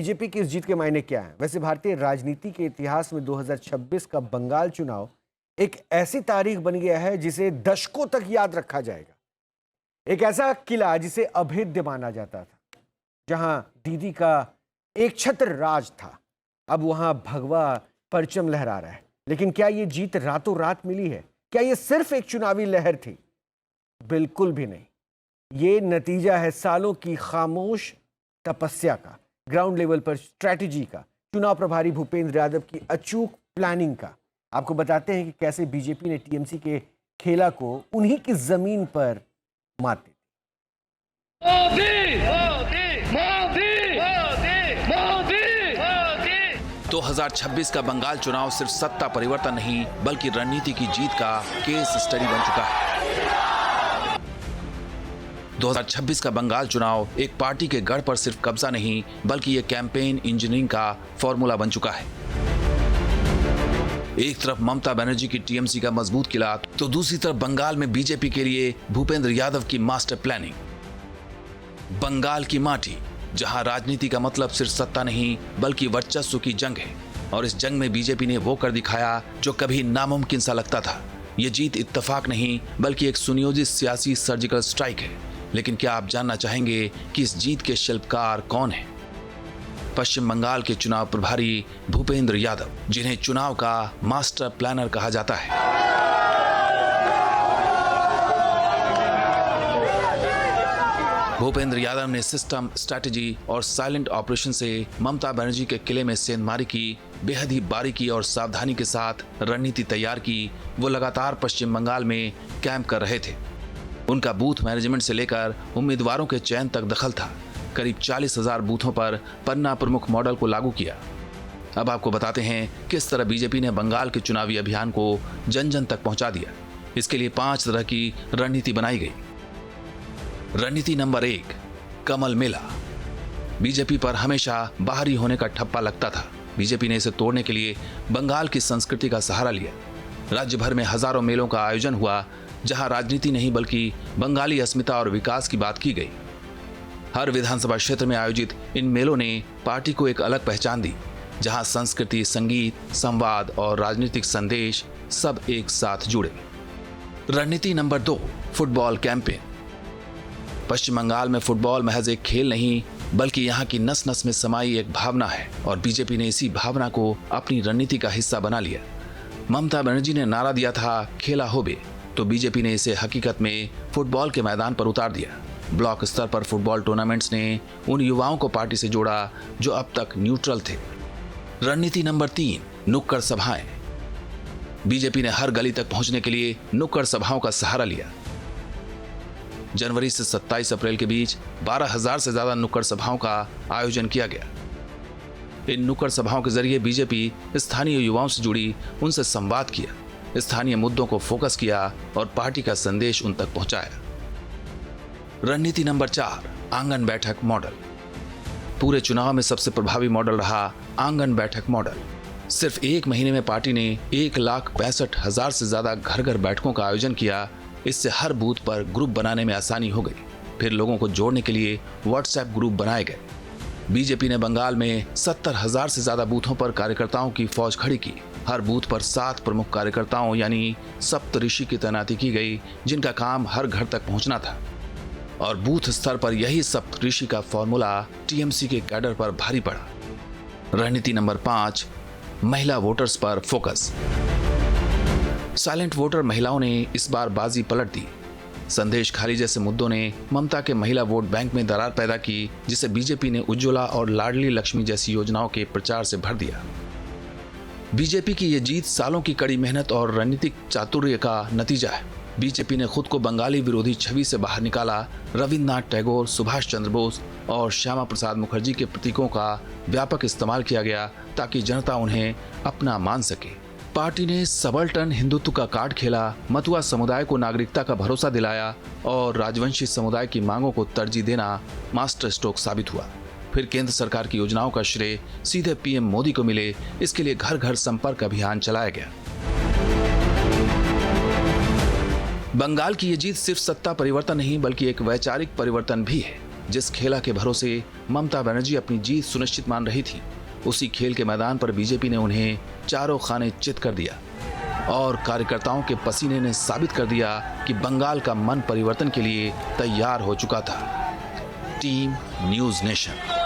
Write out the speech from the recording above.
BJP की इस जीत के मायने क्या है? वैसे भारतीय राजनीति के इतिहास में 2026 का बंगाल चुनाव एक ऐसी तारीख बन गया है जिसे दशकों तक याद रखा जाएगा। एक ऐसा किला जिसे अभेद्य माना जाता था, जहां दीदी का एक छत्र राज था, अब वहां भगवा परचम लहरा रहा है। लेकिन क्या ये जीत रातों रात मिली है? क्या ये सिर्फ एक चुनावी लहर थी? बिल्कुल भी नहीं। ये नतीजा है सालों की खामोश तपस्या का, ग्राउंड लेवल पर स्ट्रैटेजी का, चुनाव प्रभारी भूपेंद्र यादव की अचूक प्लानिंग का। आपको बताते हैं कि कैसे बीजेपी ने टीएमसी के खेला को उन्हीं की जमीन पर मात दी। 2026 का बंगाल चुनाव सिर्फ सत्ता परिवर्तन नहीं बल्कि रणनीति की जीत का केस स्टडी बन चुका है। 2026 का बंगाल चुनाव एक पार्टी के गढ़ पर सिर्फ कब्जा नहीं बल्कि ये कैंपेन इंजीनियरिंग का फॉर्मूला बन चुका है। एक तरफ ममता बनर्जी की टीएमसी का मजबूत किला, तो दूसरी तरफ बंगाल में बीजेपी के लिए भूपेंद्र यादव की मास्टर प्लानिंग। बंगाल की माटी, जहां राजनीति का मतलब सिर्फ सत्ता नहीं बल्कि वर्चस्व की जंग है, और इस जंग में बीजेपी ने वो कर दिखाया जो कभी नामुमकिन सा लगता था। ये जीत इत्तेफाक नहीं बल्कि एक सुनियोजित सियासी सर्जिकल स्ट्राइक है। लेकिन क्या आप जानना चाहेंगे कि इस जीत के शिल्पकार कौन हैं? पश्चिम बंगाल के चुनाव प्रभारी भूपेंद्र यादव, जिन्हें चुनाव का मास्टर प्लानर कहा जाता है। भूपेंद्र यादव ने सिस्टम, स्ट्रैटेजी और साइलेंट ऑपरेशन से ममता बनर्जी के किले में सेंधमारी की, बेहद ही बारीकी और सावधानी के साथ रणनीति तैयार की। वो लगातार पश्चिम बंगाल में कैंप कर रहे थे। उनका बूथ मैनेजमेंट से लेकर उम्मीदवारों के चयन तक दखल था। करीब 40,000 बूथों पर पन्ना प्रमुख मॉडल को लागू किया। अब आपको बताते हैं किस तरह बीजेपी ने बंगाल के चुनावी अभियान को जन जन तक पहुंचा दिया। इसके लिए 5 तरह की रणनीति बनाई गई। रणनीति नंबर 1, कमल मेला। बीजेपी पर हमेशा बाहरी होने का ठप्पा लगता था। बीजेपी ने इसे तोड़ने के लिए बंगाल की संस्कृति का सहारा लिया। राज्य भर में हजारों मेलों का आयोजन हुआ, जहां राजनीति नहीं बल्कि बंगाली अस्मिता और विकास की बात की गई। हर विधानसभा क्षेत्र में आयोजित इन मेलों ने पार्टी को एक अलग पहचान दी, जहां संस्कृति, संगीत, संवाद और राजनीतिक संदेश सब एक साथ जुड़े। रणनीति नंबर 2, फुटबॉल कैंपेन। पश्चिम बंगाल में फुटबॉल महज एक खेल नहीं बल्कि यहाँ की नस नस में समाई एक भावना है, और बीजेपी ने इसी भावना को अपनी रणनीति का हिस्सा बना लिया। ममता बनर्जी ने नारा दिया था खेला होबे, तो बीजेपी ने इसे हकीकत में फुटबॉल के मैदान पर उतार दिया। ब्लॉक स्तर पर फुटबॉल टूर्नामेंट्स ने उन युवाओं को पार्टी से जोड़ा जो अब तक न्यूट्रल थे। रणनीति नंबर 3, नुक्कड़ सभाएं। बीजेपी ने हर गली तक पहुंचने के लिए नुक्कड़ सभाओं का सहारा लिया। जनवरी से 27 अप्रैल के बीच 12,000 से ज्यादा नुक्कड़ सभाओं का आयोजन किया गया। इन नुक्कड़ सभाओं के जरिए बीजेपी स्थानीय युवाओं से जुड़ी, उनसे संवाद किया, स्थानीय मुद्दों को फोकस किया और पार्टी का संदेश उन तक पहुंचाया। रणनीति नंबर 4, आंगन बैठक मॉडल। पूरे चुनाव में सबसे प्रभावी मॉडल रहा आंगन बैठक मॉडल। सिर्फ 1 महीने में पार्टी ने 1,65,000 से ज्यादा घर घर बैठकों का आयोजन किया। इससे हर बूथ पर ग्रुप बनाने में आसानी हो गई। फिर लोगों को जोड़ने के लिए व्हाट्सएप ग्रुप बनाए गए। बीजेपी ने बंगाल में 70,000 से ज्यादा बूथों पर कार्यकर्ताओं की फौज खड़ी की। हर बूथ पर 7 प्रमुख कार्यकर्ताओं यानी सप्तऋषि की तैनाती की गई, जिनका काम हर घर तक पहुंचना था। और बूथ स्तर पर यही सप्तऋषि का फॉर्मूला टीएमसी के कैडर पर भारी पड़ा। रणनीति नंबर 5, महिला वोटर्स पर फोकस। साइलेंट वोटर महिलाओं ने इस बार बाजी पलट दी। संदेश खाली जैसे मुद्दों ने ममता के महिला वोट बैंक में दरार पैदा की, जिसे बीजेपी ने उज्ज्वला और लाडली लक्ष्मी जैसी योजनाओं के प्रचार से भर दिया। बीजेपी की यह जीत सालों की कड़ी मेहनत और रणनीतिक चातुर्य का नतीजा है। बीजेपी ने खुद को बंगाली विरोधी छवि से बाहर निकाला। रविन्द्रनाथ टैगोर, सुभाष चंद्र बोस और श्यामा प्रसाद मुखर्जी के प्रतीकों का व्यापक इस्तेमाल किया गया ताकि जनता उन्हें अपना मान सके। पार्टी ने सबल्टन हिंदुत्व का कार्ड खेला, मतुआ समुदाय को नागरिकता का भरोसा दिलाया और राजवंशी समुदाय की मांगों को तरजीह देना मास्टर स्ट्रोक साबित हुआ। फिर केंद्र सरकार की योजनाओं का श्रेय सीधे पीएम मोदी को मिले। इसके लिए घर घर संपर्क अभियान चलाया गया। बंगाल की ये जीत सिर्फ सत्ता परिवर्तन नहीं बल्कि एक वैचारिक परिवर्तन भी है। जिस खेला के भरोसे ममता बनर्जी अपनी जीत सुनिश्चित मान रही थी, उसी खेल के मैदान पर बीजेपी ने उन्हें चारों खाने चित कर दिया और कार्यकर्ताओं के पसीने ने साबित कर दिया कि बंगाल का मन परिवर्तन के लिए तैयार हो चुका था। Team news nation.